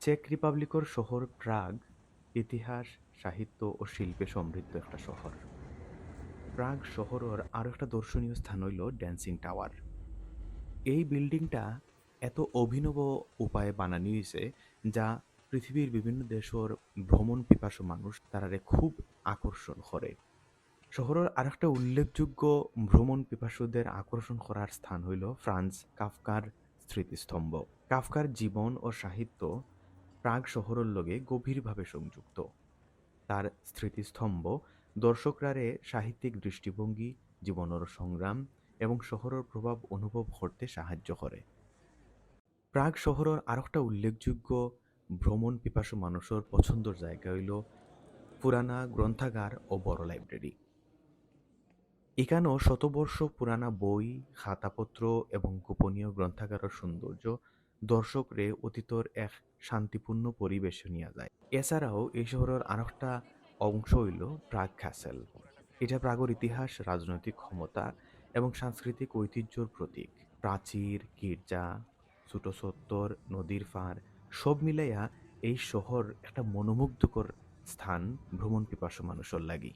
Check রিপাবলিকর শহর প্রাগ ইতিহাস, সাহিত্য ও শিল্পে সমৃদ্ধ একটা শহর। প্রাগ শহরের আরো একটা দর্শনীয় স্থান হইল ড্যান্সিং টাওয়ার। এই বিল্ডিংটা এত অভিনব উপায়ে বানানি হইছে যা পৃথিবীর বিভিন্ন দেশের ভ্রমণ পিপাসু মানুষ তারারে খুব আকর্ষণ করে। শহরের আরেকটা উল্লেখযোগ্য ভ্রমণ পিপাসুদের আকর্ষণ করার স্থান হইল ফ্রান্স কাফকার স্মৃতিস্তম্ভ। কাফকার জীবন ও সাহিত্য প্রাগ শহরের লগে গভীরভাবে সংযুক্ত। তার স্মৃতিস্তম্ভ দর্শকরারে সাহিত্যিক দৃষ্টিভঙ্গি, জীবনের সংগ্রাম এবং শহরের প্রভাব অনুভব করতে সাহায্য করে। প্রাগ শহরের আরেকটা উল্লেখযোগ্য ভ্রমণ পিপাসু মানুষের পছন্দের জায়গা হইল পুরানা গ্রন্থাগার ও বড় লাইব্রেরি। এখানেও শতবর্ষ পুরানা বই, খাতাপত্র এবং গোপনীয় গ্রন্থাগারের সৌন্দর্য দর্শকরে অতীতের এক শান্তিপূর্ণ পরিবেশে নিয়ে যায়। এছাড়াও এই শহরের আরেকটা অংশ হইল প্রাগ ক্যাসেল। এটা প্রাগের ইতিহাস, রাজনৈতিক ক্ষমতা এবং সাংস্কৃতিক ঐতিহ্যর প্রতীক। প্রাচীর, গির্জা, ছোট চত্বর, নদীর পাড় সব মিলাইয়া এই শহর একটা মনোমুগ্ধকর স্থান ভ্রমণ পিপাসু মানুষের লাগি।